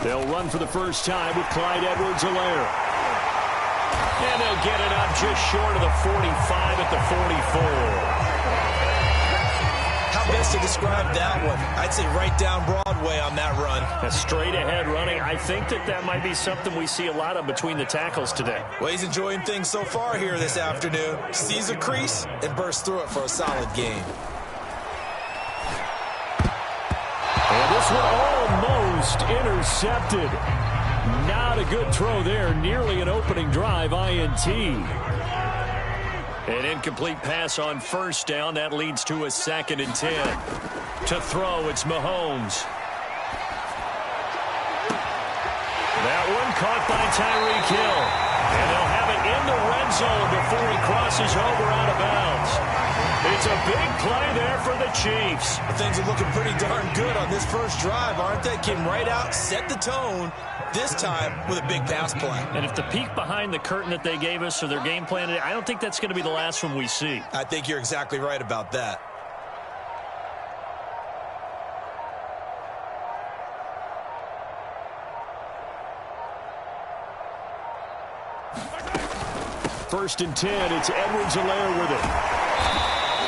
They'll run for the first time with Clyde Edwards-Helaire. And they'll get it up just short of the 45 at the 44. How best to describe that one? I'd say right down Broadway on that run. A straight-ahead running. I think that might be something we see a lot of between the tackles today. Well, he's enjoying things so far here this afternoon. Sees a crease and bursts through it for a solid gain. And this one almost intercepted. Not a good throw there. Nearly an opening drive INT. An incomplete pass on first down. That leads to a 2nd and 10. To throw, it's Mahomes. That one caught by Tyreek Hill. And they'll have it in the red zone before he crosses over out of bounds. It's a big play there for the Chiefs. Things are looking pretty darn good on this first drive, aren't they? Came right out, set the tone, this time with a big pass play. And if the peek behind the curtain that they gave us or their game plan, I don't think that's going to be the last one we see. I think you're exactly right about that. First and 10, it's Edwards-Helaire with it.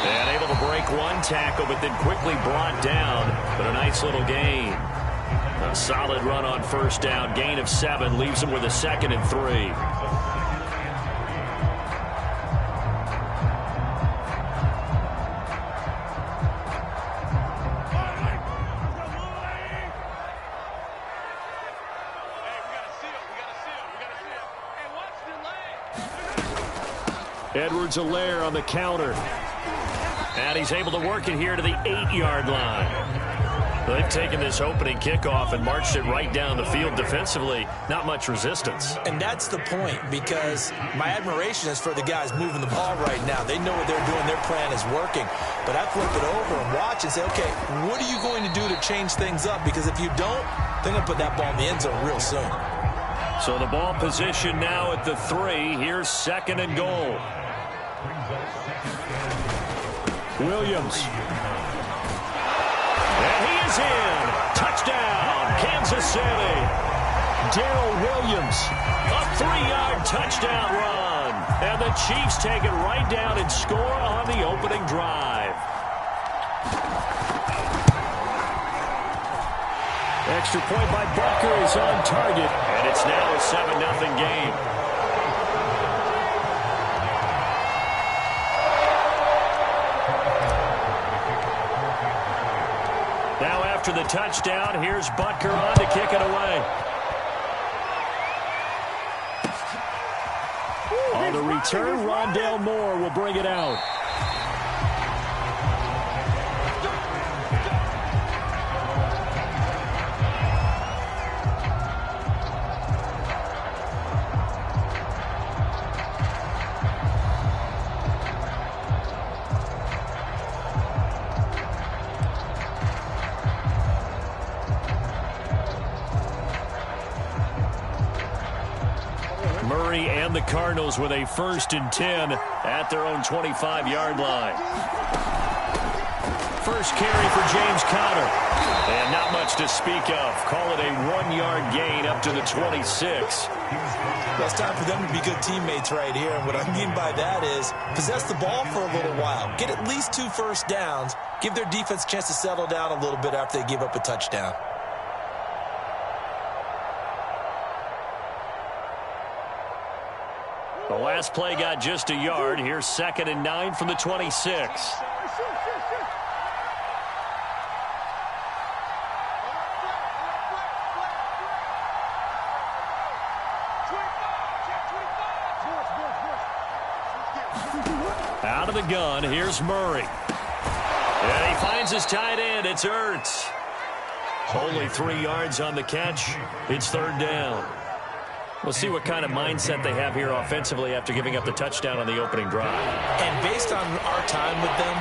And able to break one tackle, but then quickly brought down. But a nice little gain. A solid run on first down. Gain of 7 leaves him with a 2nd and 3. Edwards-Helaire on the counter. And he's able to work it here to the 8-yard line. They've taken this opening kickoff and marched it right down the field defensively. Not much resistance. And that's the point, because my admiration is for the guys moving the ball right now. They know what they're doing. Their plan is working. But I flip it over and watch and say, okay, what are you going to do to change things up? Because if you don't, they're going to put that ball in the end zone real soon. So the ball position now at the 3. Here's 2nd and goal. Williams. And he is in. Touchdown, Kansas City. Darrell Williams. A 3-yard touchdown run. And the Chiefs take it right down and score on the opening drive. Extra point by Butker is on target. And it's now a 7-0 game. Now after the touchdown, here's Butker on to kick it away. On the return, Rondale Moore will bring it out. Murray and the Cardinals with a 1st and 10 at their own 25-yard line. First carry for James Conner. And not much to speak of. Call it a 1-yard gain up to the 26. Well, it's time for them to be good teammates right here. And what I mean by that is possess the ball for a little while. Get at least 2 first downs. Give their defense a chance to settle down a little bit after they give up a touchdown. The last play got just a yard. Here's 2nd and 9 from the 26. Out of the gun, here's Murray. And he finds his tight end. It's Ertz. Only 3 yards on the catch. It's 3rd down. We'll see what kind of mindset they have here offensively after giving up the touchdown on the opening drive. And based on our time with them,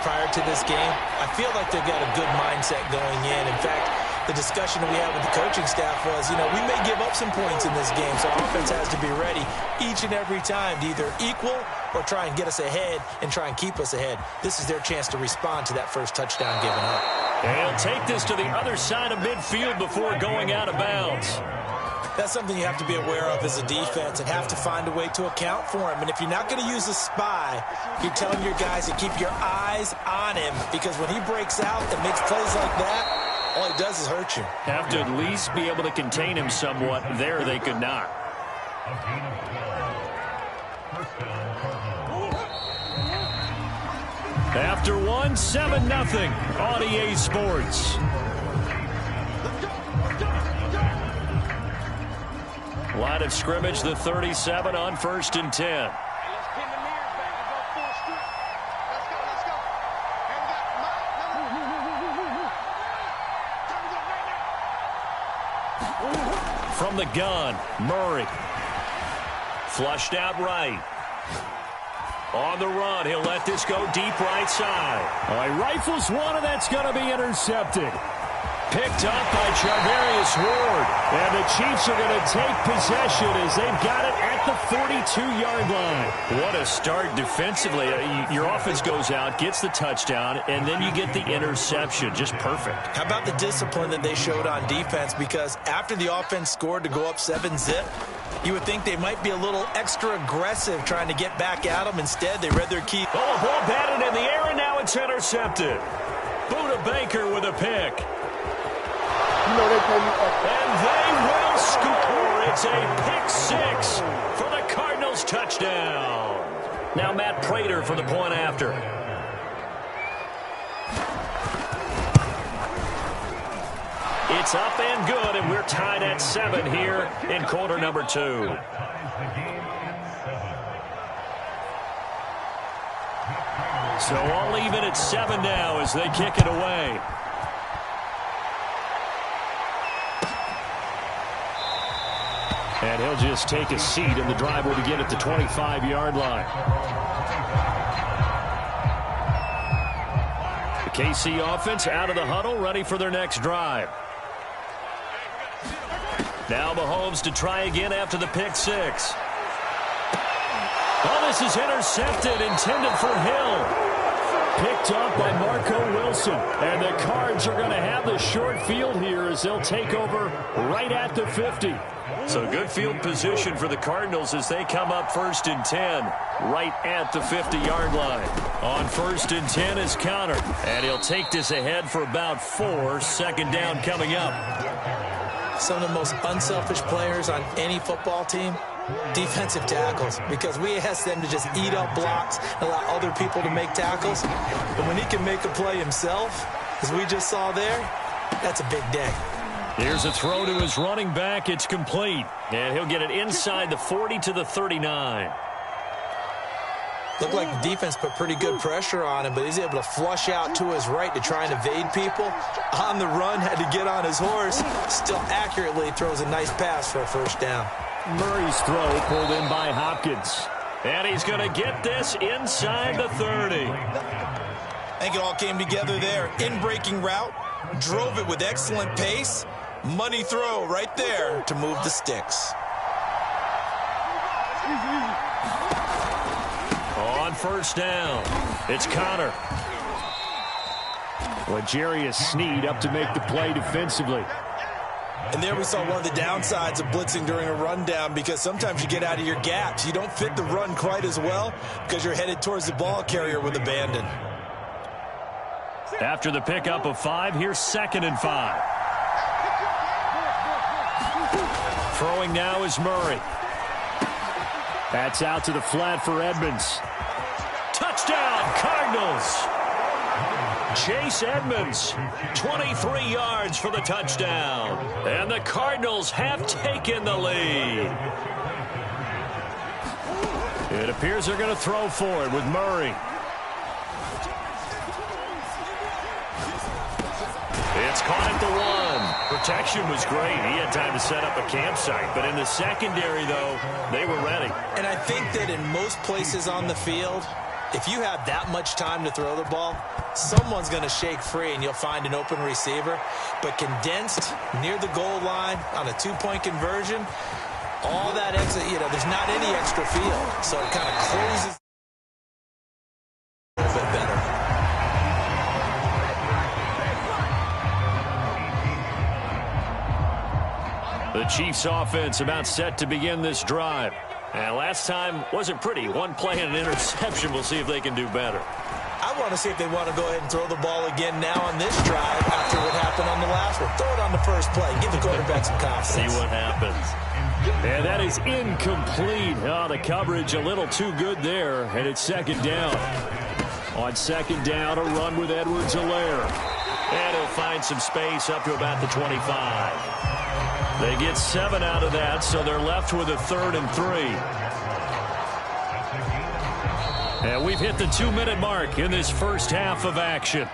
prior to this game, I feel like they've got a good mindset going in. In fact, the discussion that we had with the coaching staff was, we may give up some points in this game, so our offense has to be ready each and every time to either equal or try and get us ahead and try and keep us ahead. This is their chance to respond to that first touchdown given up. And he'll take this to the other side of midfield before going out of bounds. That's something you have to be aware of as a defense and have to find a way to account for him. And if you're not going to use a spy, you're telling your guys to keep your eyes on him, because when he breaks out and makes plays like that, all he does is hurt you. Have to at least be able to contain him somewhat. There they could not. After one, 7-0 on EA Sports. Line of scrimmage, the 37 on 1st and 10. From the gun, Murray. Flushed out right. On the run, he'll let this go deep right side. All right, rifles one, and that's going to be intercepted. Picked up by Charvarius Ward. And the Chiefs are going to take possession as they've got it at the 42-yard line. What a start defensively. Your offense goes out, gets the touchdown, and then you get the interception. Just perfect. How about the discipline that they showed on defense? Because after the offense scored to go up 7-zip, you would think they might be a little extra aggressive trying to get back at them. Instead, they read their key. Oh, ball batted in the air, and now it's intercepted. Buda Baker with a pick. And they will score. It's a pick six for the Cardinals touchdown. Now Matt Prater for the point after. It's up and good, and we're tied at 7 here in quarter number 2. So all even at 7 now as they kick it away. And he'll just take a seat, and the drive will begin at the 25-yard line. The KC offense out of the huddle, ready for their next drive. Now Mahomes to try again after the pick six. Oh, this is intercepted, intended for Hill. Picked up by Marco Wilson. And the Cards are going to have the short field here as they'll take over right at the 50. So good field position for the Cardinals as they come up 1st and 10 right at the 50-yard line. On 1st and 10 is Connor, and he'll take this ahead for about 4. Second down coming up. Some of the most unselfish players on any football team, defensive tackles, because we ask them to just eat up blocks and allow other people to make tackles. But when he can make a play himself, as we just saw there, that's a big day. Here's a throw to his running back. It's complete. And he'll get it inside the 40 to the 39. Looked like the defense put pretty good pressure on him, but he's able to flush out to his right to try and evade people. On the run, had to get on his horse. Still accurately throws a nice pass for a first down. Murray's throw pulled in by Hopkins. And he's going to get this inside the 30. I think it all came together there. In-breaking route, drove it with excellent pace. Money throw right there to move the sticks. On first down, it's Connor. L'Jarius Sneed up to make the play defensively. And there we saw one of the downsides of blitzing during a rundown, because sometimes you get out of your gaps. You don't fit the run quite as well because you're headed towards the ball carrier with abandon. After the pickup of 5, here's 2nd and 5. Throwing now is Murray. That's out to the flat for Edmonds. Touchdown, Cardinals. Chase Edmonds, 23 yards for the touchdown. And the Cardinals have taken the lead. It appears they're going to throw for it with Murray. It's caught at the 1. Protection was great. He had time to set up a campsite. But in the secondary, though, they were ready. And I think that in most places on the field, if you have that much time to throw the ball, someone's going to shake free and you'll find an open receiver. But condensed near the goal line on a two-point conversion, all that extra, there's not any extra field. So it kind of closes a little bit better. The Chiefs offense about set to begin this drive. And last time wasn't pretty. One play and an interception. We'll see if they can do better. I want to see if they want to go ahead and throw the ball again now on this drive after what happened on the last one. Throw it on the first play. Give the quarterback some confidence. See what happens. And that is incomplete. Oh, the coverage a little too good there. And it's second down. On second down, a run with Edwards-Helaire. And he'll find some space up to about the 25. They get 7 out of that, so they're left with a 3rd and 3. And we've hit the 2-minute mark in this first half of action.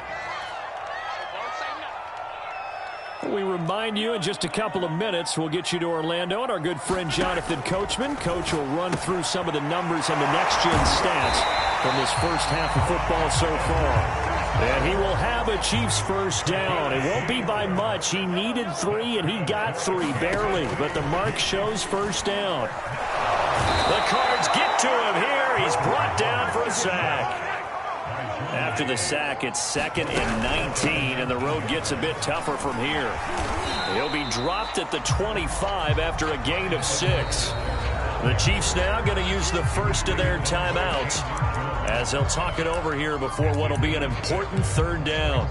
We remind you in just a couple of minutes, we'll get you to Orlando and our good friend Jonathan Coachman. Coach will run through some of the numbers and the next-gen stats from this first half of football so far. And he will have a Chiefs first down. It won't be by much. He needed 3, and he got 3, barely. But the mark shows first down. The Cards get to him here. He's brought down for a sack. After the sack, it's 2nd and 19, and the road gets a bit tougher from here. He'll be dropped at the 25 after a gain of 6. The Chiefs now going to use the first of their timeouts, as they'll talk it over here before what will be an important 3rd down.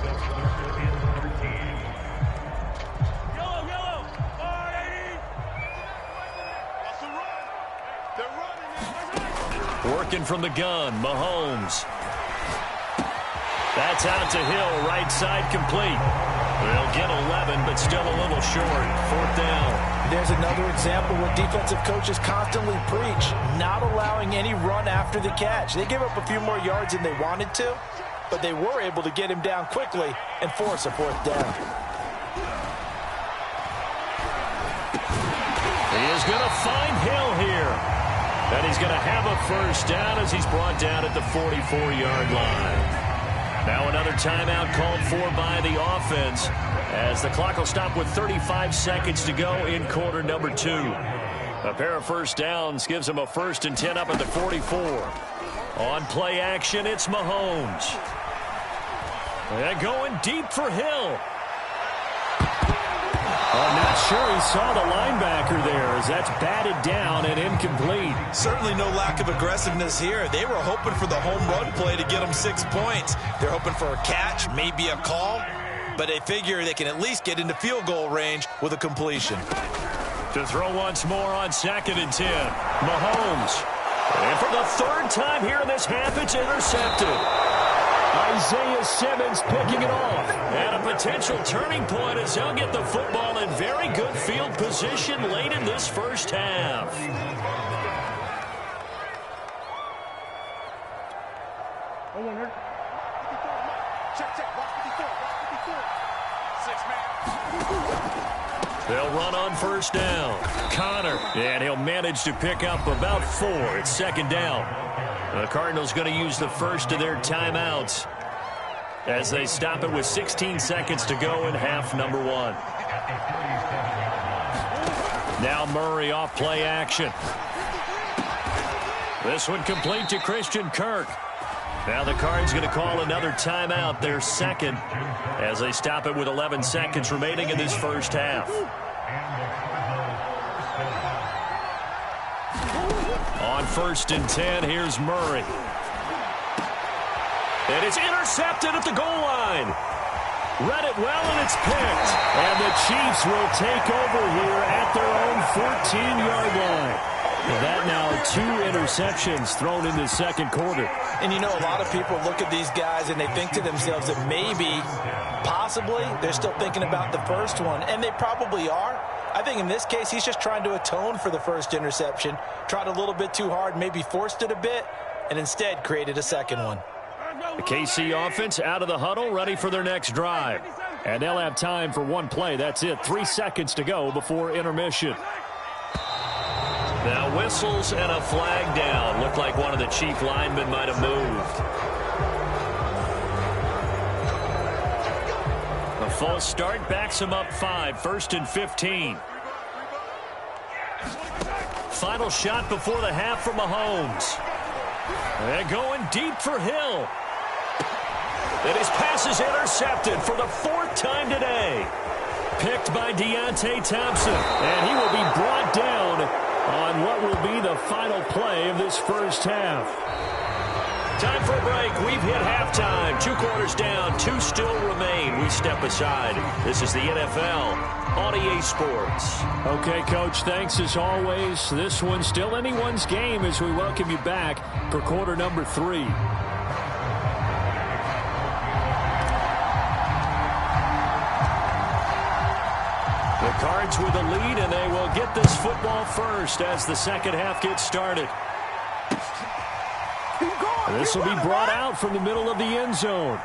Working from the gun, Mahomes. That's out to Hill, right side complete. They'll get 11, but still a little short. 4th down. There's another example where defensive coaches constantly preach, not allowing any run after the catch. They gave up a few more yards than they wanted to, but they were able to get him down quickly and force a 4th down. He is going to find Hill here. And he's going to have a first down as he's brought down at the 44-yard line. Now another timeout called for by the offense, as the clock will stop with 35 seconds to go in quarter number 2. A pair of first downs gives them a 1st and 10 up at the 44. On play action, it's Mahomes. And going deep for Hill. I'm not sure he saw the linebacker there, as that's batted down and incomplete. Certainly no lack of aggressiveness here. They were hoping for the home run play to get them 6 points. They're hoping for a catch, maybe a call, but they figure they can at least get into field goal range with a completion. To throw once more on 2nd and 10. Mahomes. And for the 3rd time here in this half, it's intercepted. Isaiah Simmons picking it off. And a potential turning point as they'll get the football in very good field position late in this first half. They'll run on first down. Connor, and he'll manage to pick up about 4. It's 2nd down. The Cardinals going to use the first of their timeouts as they stop it with 16 seconds to go in half number 1. Now Murray off play action. This one complete to Christian Kirk. Now the Cards going to call another timeout, their 2nd, as they stop it with 11 seconds remaining in this first half. On 1st and 10, here's Murray. And it's intercepted at the goal line. Read it well, and it's picked. And the Chiefs will take over here at their own 14-yard line. That now 2 interceptions thrown in the 2nd quarter. And you know, a lot of people look at these guys and they think to themselves that maybe, possibly, they're still thinking about the first one. And they probably are. I think in this case, he's just trying to atone for the first interception. Tried a little bit too hard, maybe forced it a bit, and instead created a 2nd one. The KC offense out of the huddle, ready for their next drive. And they'll have time for one play. That's it. 3 seconds to go before intermission. Now whistles and a flag down. Looked like one of the chief linemen might have moved. A false start backs him up 5, 1st and 15. Final shot before the half for Mahomes. They're going deep for Hill. And his pass is intercepted for the 4th time today. Picked by Deontay Thompson. And he will be brought down on what will be the final play of this first half. Time for a break. We've hit halftime. 2 quarters down. 2 still remain. We step aside. This is the NFL on EA Sports. Okay, Coach, thanks as always. This one's still anyone's game as we welcome you back for quarter number 3. The Cards with a lead, and they will get this football first as the second half gets started. This will be brought out from the middle of the end zone.